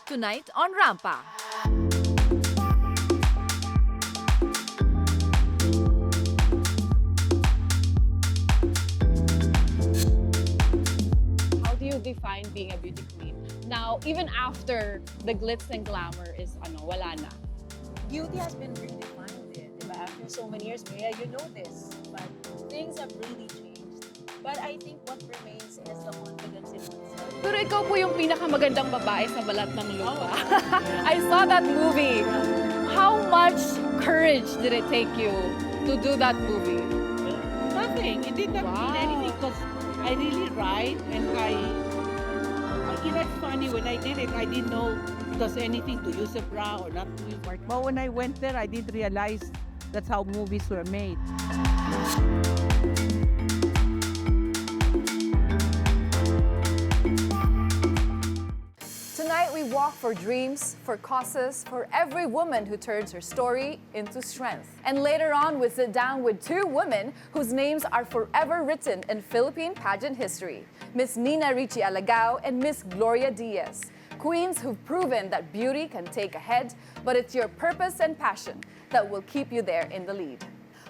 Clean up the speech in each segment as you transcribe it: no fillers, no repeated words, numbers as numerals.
tonight on Rampa. How do you define being a beauty queen? Now, even after the glitz and glamour is wala na. Beauty has been redefined, diba? After so many years, Bea, you know this, but things have really changed. But I think what remains is the confidence in oneself. Pero ikaw po yung pinakamagandang babae sa balat ng lupa. I saw that movie. How much courage did it take you to do that movie? Nothing. It did not mean anything because I really ride and it's funny, when I did it, I didn't know it was anything to use a bra or not to use mark. But when I went there, I didn't realize that's how movies were made. Tonight we walk for dreams, for causes, for every woman who turns her story into strength. And later on, we sit down with two women whose names are forever written in Philippine pageant history. Miss Ricci Alagao and Miss Gloria Diaz. Queens who've proven that beauty can take a head, but it's your purpose and passion that will keep you there in the lead.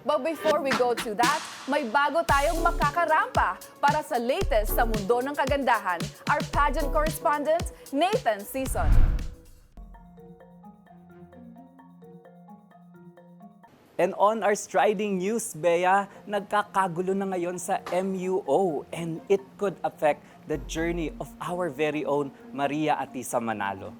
But before we go to that, may bago tayong makakarampa para sa latest sa mundo ng kagandahan, our pageant correspondent, Nathan Season. And on our striding news, Bea, nagkakagulo na ngayon sa MUO and it could affect the journey of our very own Maria Atisa Manalo.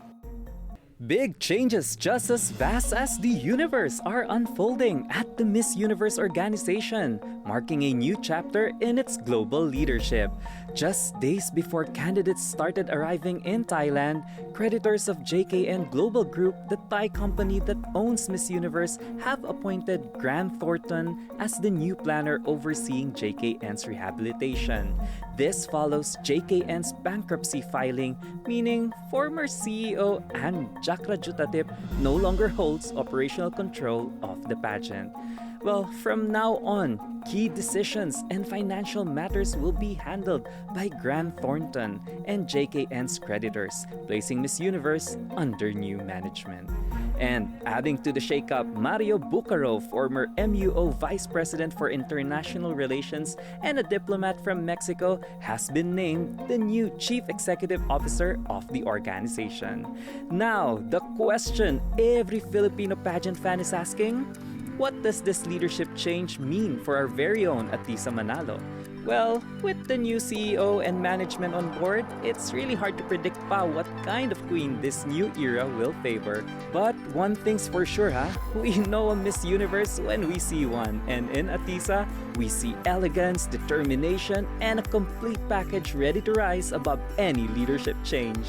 Big changes just as vast as the universe are unfolding at the Miss Universe organization, marking a new chapter in its global leadership. Just days before candidates started arriving in Thailand, creditors of JKN Global Group, the Thai company that owns Miss Universe, have appointed Grant Thornton as the new planner overseeing JKN's rehabilitation. This follows JKN's bankruptcy filing, meaning former CEO and Jakra Jutatip no longer holds operational control of the pageant. Well, from now on, key decisions and financial matters will be handled by Grant Thornton and JKN's creditors, placing Miss Universe under new management. And adding to the shakeup, Mario Bucaro, former MUO Vice President for International Relations and a diplomat from Mexico, has been named the new Chief Executive Officer of the organization. Now, the question every Filipino pageant fan is asking: what does this leadership change mean for our very own Atisa Manalo? Well, with the new CEO and management on board, it's really hard to predict pa what kind of queen this new era will favor. But one thing's for sure, we know a Miss Universe when we see one. And in Atisa, we see elegance, determination, and a complete package ready to rise above any leadership change.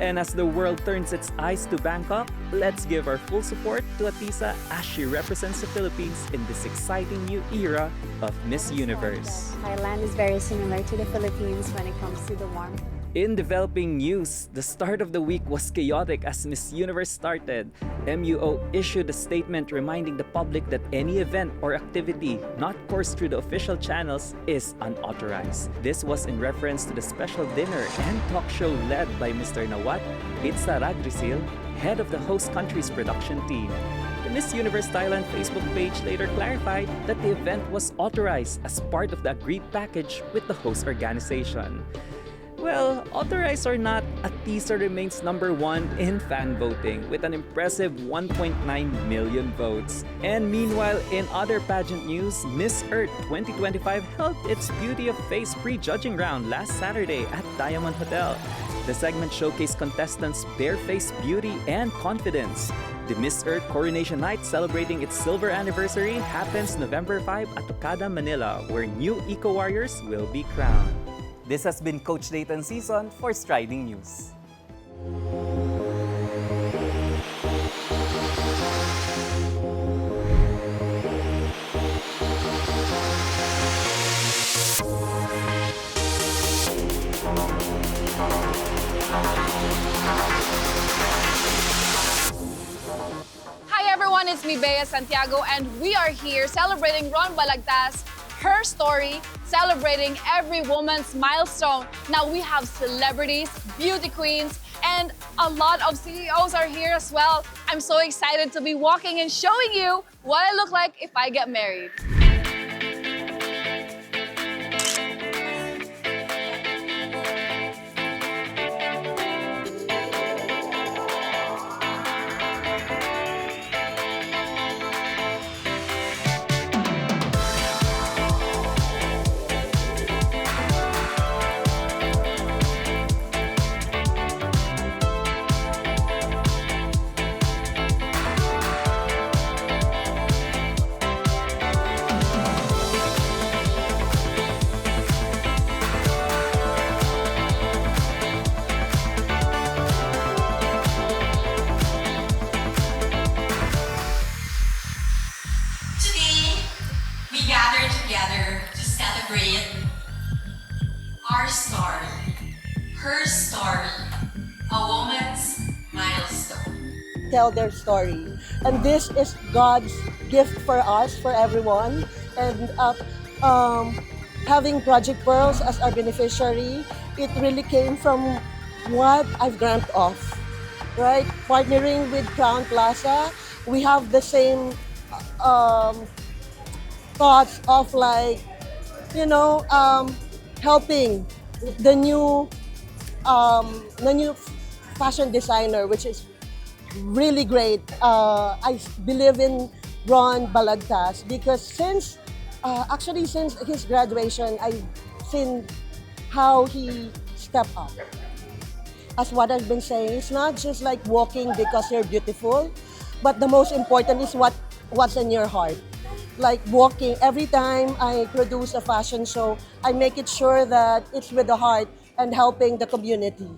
And as the world turns its eyes to Bangkok, let's give our full support to Atisa as she represents the Philippines in this exciting new era of Miss Universe. Thailand is very similar to the Philippines when it comes to the warmth. In developing news, the start of the week was chaotic as Miss Universe started. MUO issued a statement reminding the public that any event or activity not coursed through the official channels is unauthorized. This was in reference to the special dinner and talk show led by Mr. Nawat Ragrisil, head of the host country's production team. The Miss Universe Thailand Facebook page later clarified that the event was authorized as part of the agreed package with the host organization. Well, authorized or not, Atisa remains number one in fan voting with an impressive 1.9 million votes. And meanwhile, in other pageant news, Miss Earth 2025 held its Beauty of Face pre-judging round last Saturday at Diamond Hotel. The segment showcased contestants' bare-faced beauty and confidence. The Miss Earth Coronation Night celebrating its silver anniversary happens November 5 at Tocada, Manila, where new eco-warriors will be crowned. This has been Coach Nathan Season for Striding News. Hi everyone, it's me Bea Santiago and we are here celebrating Ron Balagtas, her story, celebrating every woman's milestone. Now we have celebrities, beauty queens, And a lot of CEOs are here as well. I'm so excited to be walking and showing you what I look like if I get married. Today, we gather together to celebrate our story, her story, a woman's milestone. Tell their story. And this is God's gift for us, for everyone. And having Project Pearls as our beneficiary, it really came from what I've dreamt of, right? Partnering with Crown Plaza, we have the same thoughts of like, helping the new fashion designer, which is really great. I believe in Ron Balagtas because since his graduation, I've seen how he stepped up. As what I've been saying, it's not just like walking because you're beautiful, but the most important is what's in your heart. Like walking, every time I produce a fashion show, I make it sure that it's with the heart and helping the community.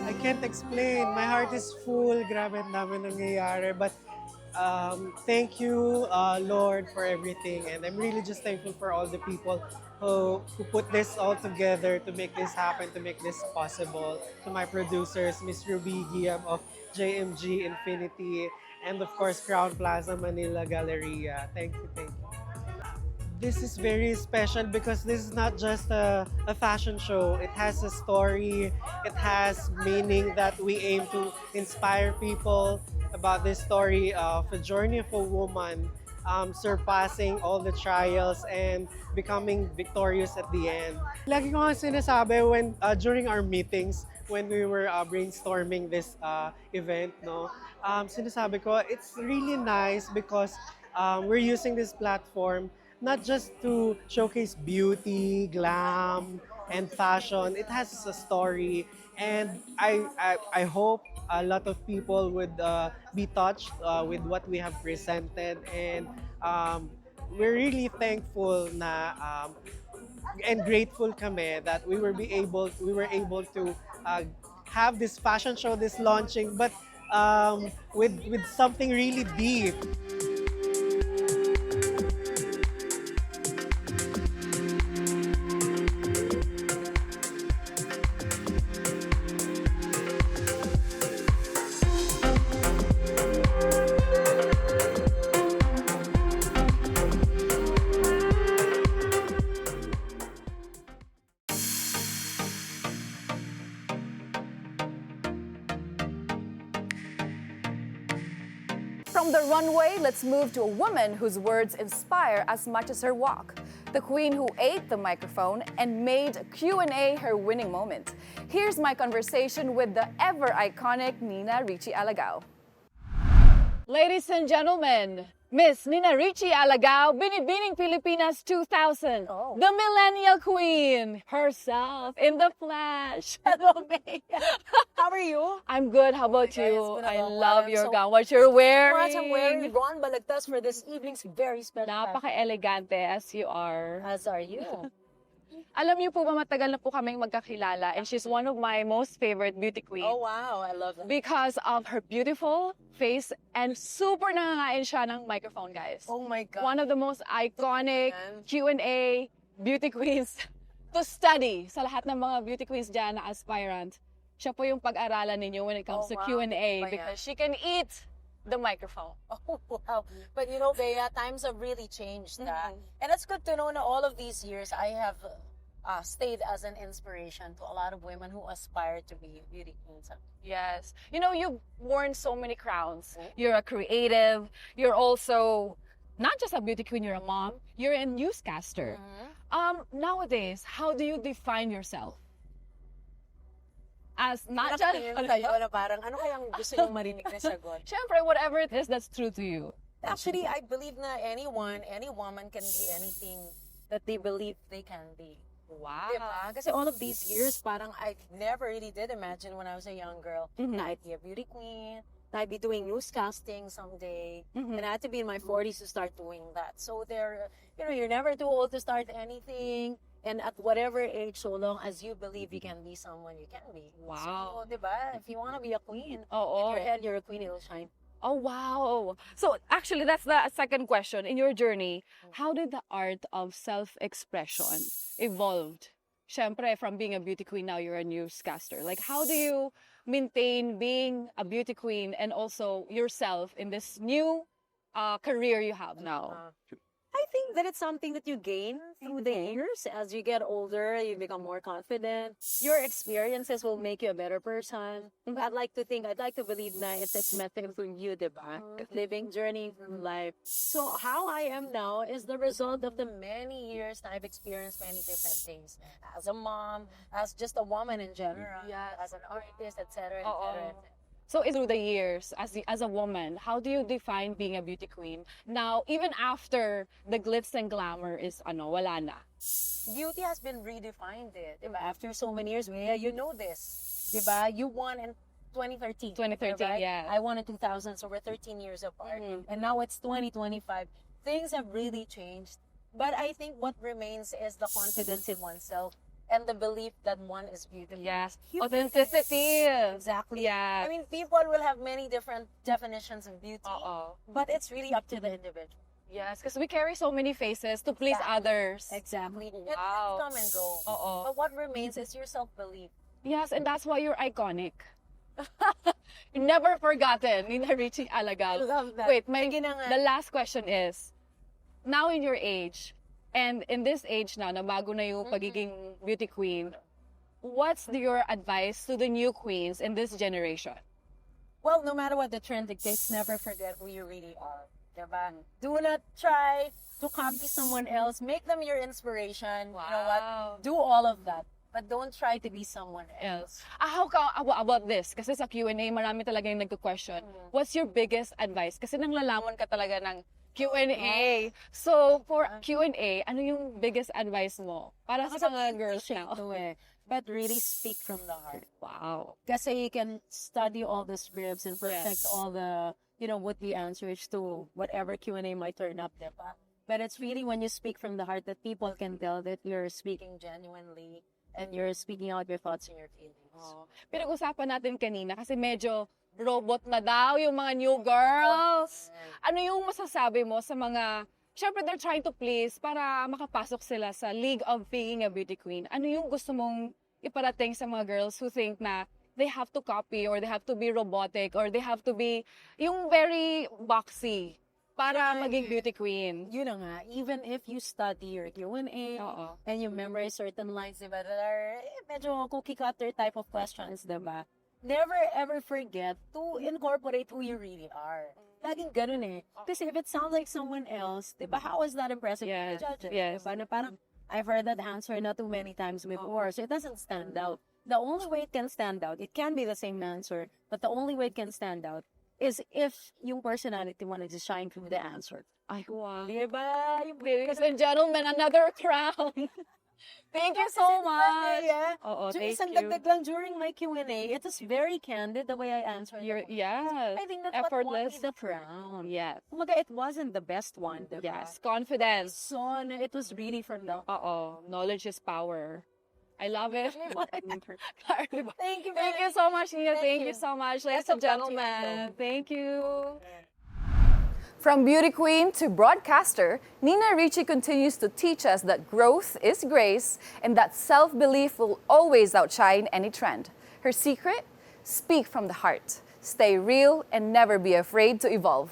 I can't explain. My heart is full. Grabe, ang dami nangyayari. But thank you, Lord, for everything. And I'm really just thankful for all the people who put this all together to make this happen, to make this possible. To my producers, Miss Ruby Guillaume of JMG Infinity, and of course, Crown Plaza Manila Galleria. Thank you, thank you. This is very special because this is not just a fashion show. It has a story. It has meaning that we aim to inspire people about this story of a journey of a woman surpassing all the trials and becoming victorious at the end. Lagi ko nga sinasabi when during our meetings when we were brainstorming this event, no, sinasabi ko it's really nice because we're using this platform not just to showcase beauty, glam, and fashion. It has a story, and I hope a lot of people would be touched with what we have presented, and we're really thankful na and grateful kami that we were able to have this fashion show, this launching, but with something really deep. from the runway, let's move to a woman whose words inspire as much as her walk. The queen who ate the microphone and made Q&A her winning moment. Here's my conversation with the ever iconic Nina Ricci Alagao. Ladies and gentlemen, Miss Nina Ricci Alagao, Binibining Pilipinas 2000, Oh. the Millennial Queen herself in the flesh. Hello, Bea. How are you? I'm good. How about Hey, guys, you? it's been a I long love while. your So- gown. What you're wearing? What I'm wearing Ron Balagtas for this evening's very special. Napaka-elegante as you are. As are you. Alam niyo po ba, matagal na po kaming magkakilala and she's one of my most favorite beauty queens. Oh, wow. I love that. Because of her beautiful face and super nangangain siya ng microphone, guys. Oh, my God. One of the most iconic Man. Q&A beauty queens to study sa lahat ng mga beauty queens dyan na aspirant. Siya po yung pag-aralan ninyo when it comes to Oh, wow. Q&A Bayan. because she can eat the microphone. Oh, wow. But you know, Bea, times have really changed. And it's good to know that all of these years I have stayed as an inspiration to a lot of women who aspire to be beauty queens. Yes. You know, you've worn so many crowns. You're a creative. You're also not just a beauty queen, you're a mom. You're a newscaster. Nowadays, how do you define yourself? As not just... Nakatingin kayo na parang, ano kayang gusto niyong marinig na sagot? Siyempre, whatever it is that's true to you. Actually, I believe na anyone, any woman can be anything that they believe they can be. Wow. Diba? Kasi all of these years, parang I never really did imagine when I was a young girl na I'd be a beauty queen, na I'd be doing newscasting someday, and I had to be in my 40s to start doing that. So you're never too old to start anything, and at whatever age, so long as you believe you can be someone, you can be. Wow. So, diba? If you want to be a queen, Oo. in your head, you're a queen, it'll shine. Oh, wow. So, actually, that's the second question. In your journey, how did the art of self-expression evolved? Siyempre, from being a beauty queen, now you're a newscaster. Like, how do you maintain being a beauty queen and also yourself in this new career you have now? I think that it's something that you gain through the years. As you get older, you become more confident. Your experiences will make you a better person. I'd like to believe that it's a method for you, diba? Living journey through life. So how I am now is the result of the many years that I've experienced many different things. As a mom, as just a woman in general, as an artist, etc., etc. So, through the years, as a woman, how do you define being a beauty queen? Now, even after the glitz and glamour is wala na. Beauty has been redefined, diba? After so many years, Bea, you know this, diba? You won in 2013. 2013, right? yeah. I won in 2000, so we're 13 years apart. And now it's 2025. Things have really changed. But I think what remains is the confidence in oneself and the belief that one is beautiful. Yes. Authenticity. Exactly. Yeah. I mean, people will have many different definitions of beauty, Oo. but it's really up to the individual. Yes, because we carry so many faces to please others. Exactly. It Wow. come and go. Oo. But what remains is your self-belief. Yes, and that's why you're iconic. Never forgotten, Nina Ricci Alagao. I love that. Wait, Sige na nga. the last question is, now in your age, and in this age now, na bago na yung pagiging beauty queen, what's your advice to the new queens in this generation? Well, no matter what the trend dictates, never forget who you really are. Diba? Do not try to copy someone else. Make them your inspiration. You know what? Do all of that. But don't try to be someone else. About this? Kasi sa Q&A, marami talaga yung nagko-question. What's your biggest advice? Kasi nanglalaman ka talaga ng Q&A. So, for Q&A, ano yung biggest advice mo? Para sa mga girls now. But really speak from the heart. Wow. Kasi you can study all the scripts and perfect all the, would-be answers to whatever Q&A might turn up, diba? But it's really when you speak from the heart that people can tell that you're speaking genuinely and you're speaking out your thoughts and your feelings. Pinag-usapan natin kanina kasi medyo robot na daw yung mga new girls. Ano yung masasabi mo sa mga, syempre they're trying to please para makapasok sila sa league of being a beauty queen. Ano yung gusto mong iparating sa mga girls who think na they have to copy or they have to be robotic or they have to be yung very boxy para maging beauty queen? Yun na nga, even if you study your Q&A and you memorize certain lines, diba, that are medyo cookie cutter type of questions, diba? Never ever forget to incorporate who you really are. laging ganun eh. Kasi if it sounds like someone else, di ba, how is that impressive to Yes, the judges? yes. Diba? Na parang, I've heard that answer not too many times before, so it doesn't stand out. The only way it can stand out, it can be the same answer, but the only way it can stand out is if yung personality wanted to shine through the answer. Ay, wow. Diba? Ladies and gentlemen, another crown. Thank you so much. Yeah. Oo, thank Isang you. dagdag lang during my Q&A, it was very candid the way I answered. Yes. I think that's what won me Effortless. the crown. Yes. Kumaga, it wasn't the best one. Diba? Yes. Confidence. So, it was really from the... Oo. Knowledge is power. I love it. Thank you. Thank you so much, Nia. Thank you you. so much, ladies Best and of luck to you. gentlemen. Thank you. From beauty queen to broadcaster, Nina Ricci continues to teach us that growth is grace and that self-belief will always outshine any trend. Her secret? Speak from the heart, stay real, and never be afraid to evolve.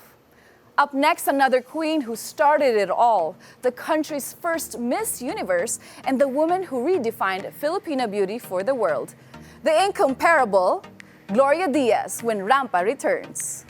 Up next, another queen who started it all, the country's first Miss Universe and the woman who redefined Filipino beauty for the world. The incomparable Gloria Diaz when Rampa returns.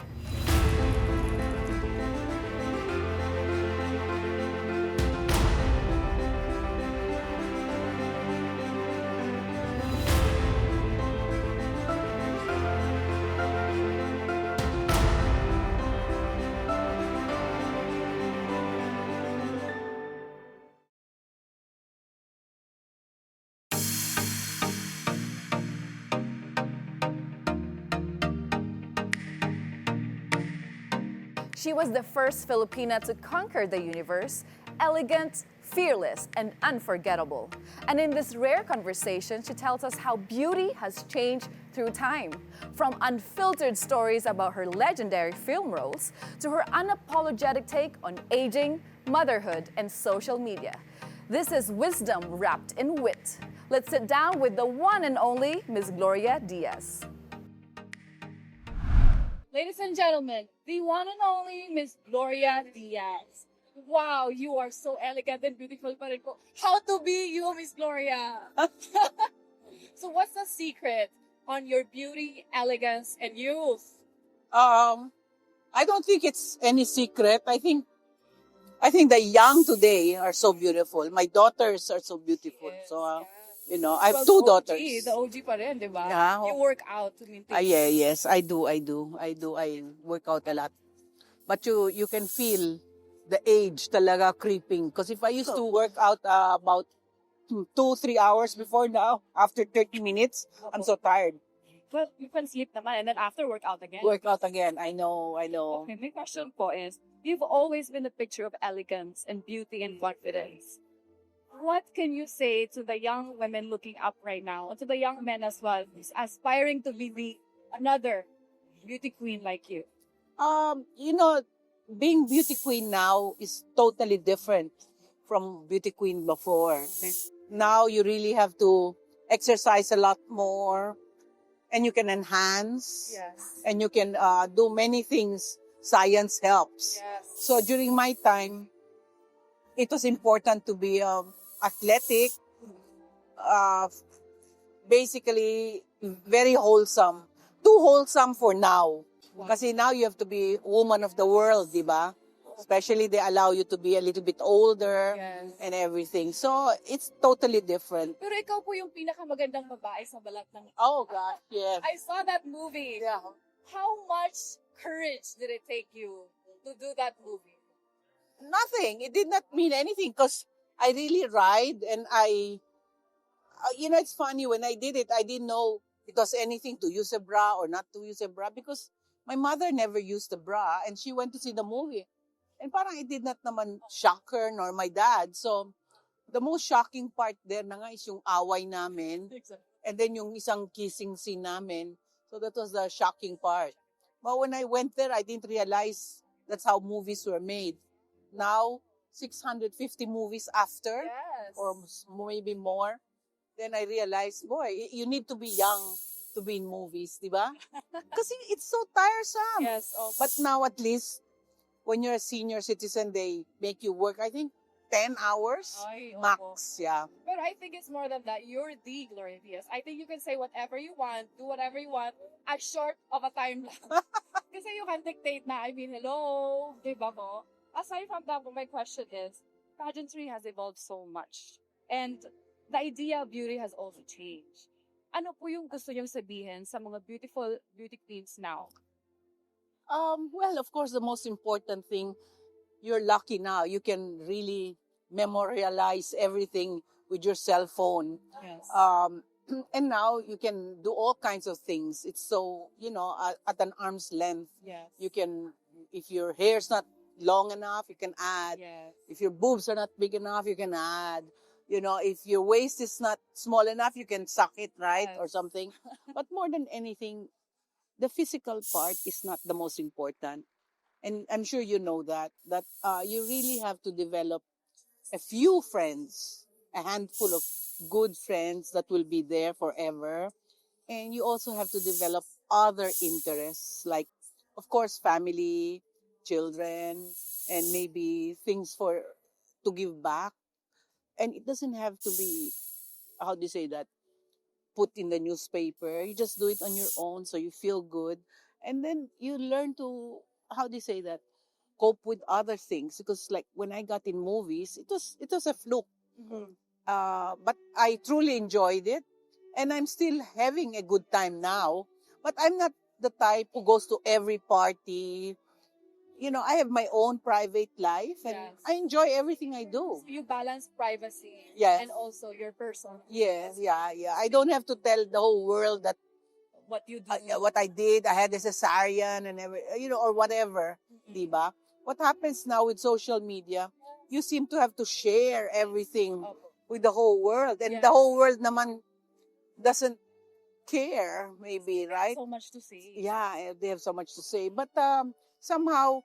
She was the first Filipina to conquer the universe, elegant, fearless, and unforgettable. And in this rare conversation, she tells us how beauty has changed through time. From unfiltered stories about her legendary film roles to her unapologetic take on aging, motherhood, and social media. This is wisdom wrapped in wit. Let's sit down with the one and only Miss Gloria Diaz. Ladies and gentlemen, the one and only Miss Gloria Diaz. Wow, you are so elegant and beautiful pa rin po. How to be you, Miss Gloria? So what's the secret on your beauty, elegance, and youth? I don't think it's any secret. I think the young today are so beautiful. My daughters are so beautiful. Yes, So, yeah. I have Well, two the daughters. The OG pa rin, di ba? Yeah. You work out to maintain. Yeah, yes, I do. I work out a lot. But you can feel the age talaga creeping. Because if I used to work out about 2-3 hours before now, after 30 minutes, I'm so tired. Well, you can sleep naman and then after workout again. Work out again. I know. Okay, my question po is, you've always been a picture of elegance and beauty and confidence. What can you say to the young women looking up right now, and to the young men as well, who's aspiring to be another beauty queen like you? Being beauty queen now is totally different from beauty queen before. Now you really have to exercise a lot more, and you can enhance, Yes. and you can do many things. Science helps. Yes. So during my time, it was important to be athletic, basically very wholesome. Too wholesome for now. Kasi now you have to be woman of the world, di ba? Especially they allow you to be a little bit older Yes. and everything. So it's totally different. Pero ikaw po yung pinakamagandang babae sa balat ng... Oh gosh, yes. I saw that movie. Yeah. How much courage did it take you to do that movie? Nothing. It did not mean anything because I really ride and it's funny when I did it, I didn't know it was anything to use a bra or not to use a bra because my mother never used a bra and she went to see the movie. And parang it did not naman shock her nor my dad. So the most shocking part there na nga is yung away namin and then yung isang kissing scene namin. So that was the shocking part. But when I went there, I didn't realize that's how movies were made. Now, 650 movies after, Yes. or maybe more, then I realized, boy, you need to be young to be in movies, di ba? Kasi it's so tiresome. Yes. Okay. But now at least, when you're a senior citizen, they make you work, I think, 10 hours Ay, opo. max. Yeah. But I think it's more than that. You're the Gloria Diaz. I think you can say whatever you want, do whatever you want, as short of a time lang. Kasi Kasi you can dictate na, I mean, hello, di ba po? Aside from that, my question is, pageantry has evolved so much. And the idea of beauty has also changed. Ano po yung gusto niyong sabihin sa mga beautiful beauty queens now? Well, of course, the most important thing, you're lucky now. You can really memorialize everything with your cell phone. Yes. And now you can do all kinds of things. It's so, at an arm's length. Yes. You can, if your hair's not long enough, you can add. Yes. If your boobs are not big enough, you can add. If your waist is not small enough, you can suck it, right? Yes. Or something. But more than anything, the physical part is not the most important. And I'm sure you know that you really have to develop a few friends, a handful of good friends that will be there forever. And you also have to develop other interests, like, of course, family, children, and maybe things to give back. And it doesn't have to be, how do you say that, put in the newspaper. You just do it on your own so you feel good. And then you learn to, how do you say that, cope with other things. Because like when I got in movies, it was a fluke. Mm-hmm. But I truly enjoyed it. And I'm still having a good time now. But I'm not the type who goes to every party. I have my own private life and Yes. I enjoy everything I do. So you balance privacy Yes. and also your personal. Yes, yeah. I don't have to tell the whole world that What you do. what I did. I had a cesarean and or whatever, diba? What happens now with social media? You seem to have to share everything with the whole world, and Yes. the whole world naman doesn't care, maybe, right? So much to say. Yeah, they have so much to say, but somehow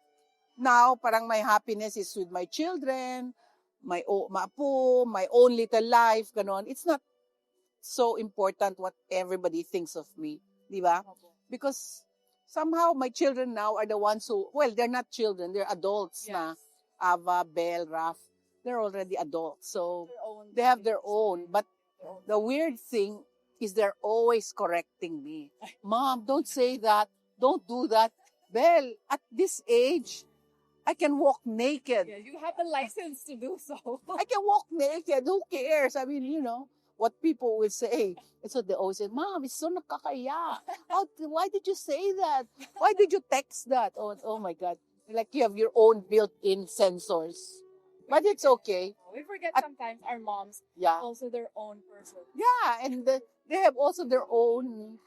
now, parang my happiness is with my children, my apo, my own little life, ganon. It's not so important what everybody thinks of me, di ba? Because somehow my children now are the ones who, well, they're not children, they're adults na. Ava, Belle, Raf, they're already adults, so they have their own. But the weird thing is they're always correcting me. Mom, don't say that. Don't do that. Belle, at this age, I can walk naked. Yeah, you have the license to do so. I can walk naked. Who cares? I mean, what people will say. And so they always say, Mom, it's so nakakaya. Why did you say that? Why did you text that? Oh my God. Like you have your own built-in sensors. But it's okay. We forget sometimes our moms Yeah. also their own person. Yeah, and they have also their own,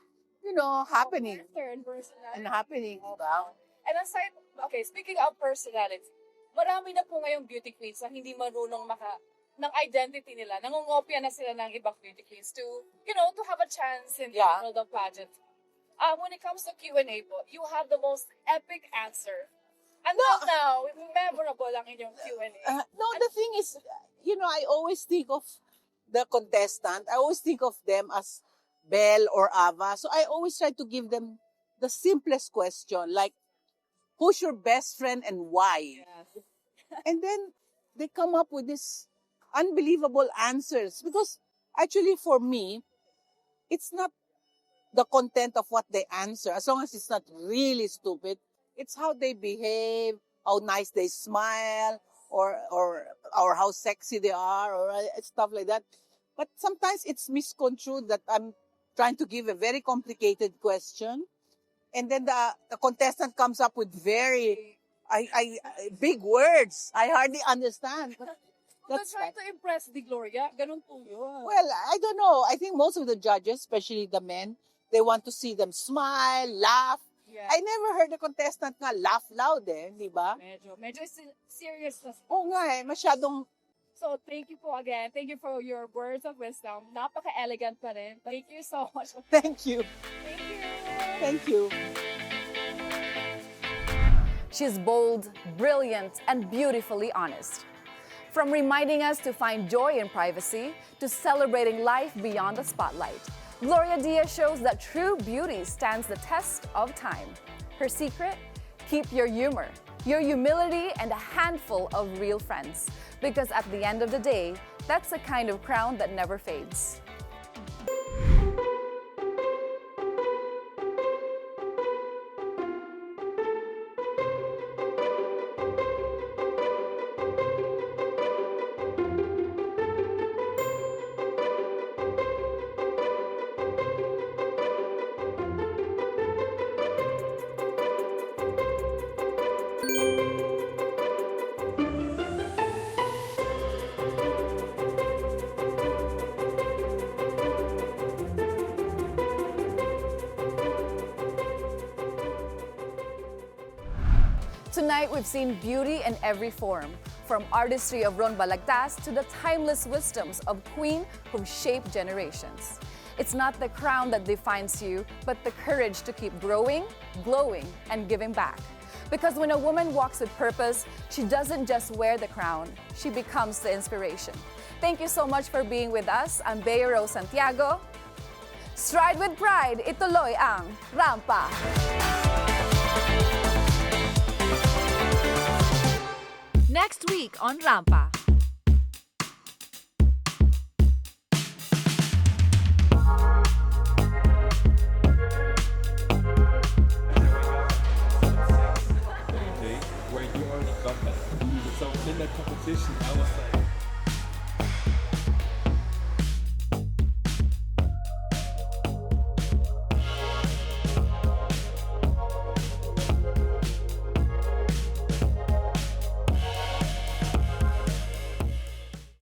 happening. Character and personality. And happening. Wow. And aside, okay, speaking of personality, marami na po ngayong beauty queens na hindi marunong ng identity nila. Nangungopia na sila ng ibang beauty queens to have a chance in the Yeah. world of pageant. When it comes to Q&A po, you have the most epic answer. Until now, memorable ang inyong Q&A. No, the thing is, I always think of the contestant. I always think of them as Belle or Ava. So I always try to give them the simplest question, like, who's your best friend and why? Yes. And then they come up with these unbelievable answers. Because actually for me, it's not the content of what they answer, as long as it's not really stupid. It's how they behave, how nice they smile, or how sexy they are, or stuff like that. But sometimes it's misconstrued that I'm trying to give a very complicated question, and then the contestant comes up with very big words. I hardly understand. But trying to impress the Gloria, ganun po yun. Well, I don't know. I think most of the judges, especially the men, they want to see them smile, laugh. Yeah. I never heard a contestant nga laugh loud di ba? Medyo serious na. Oo nga masyadong. So, thank you po again. Thank you for your words of wisdom. Napaka-elegant pa rin. Thank you so much. Thank you. Thank you. Thank you. She's bold, brilliant, and beautifully honest. From reminding us to find joy in privacy to celebrating life beyond the spotlight, Gloria Diaz shows that true beauty stands the test of time. Her secret? Keep your humor, your humility, and a handful of real friends. Because at the end of the day, that's the kind of crown that never fades. Tonight, we've seen beauty in every form, from artistry of Ron Balagtas to the timeless wisdoms of Queen who've shaped generations. It's not the crown that defines you, but the courage to keep growing, glowing, and giving back. Because when a woman walks with purpose, she doesn't just wear the crown, she becomes the inspiration. Thank you so much for being with us. I'm Bea Rose Santiago. Stride with pride, ituloy ang Rampa! Next week on Rampa.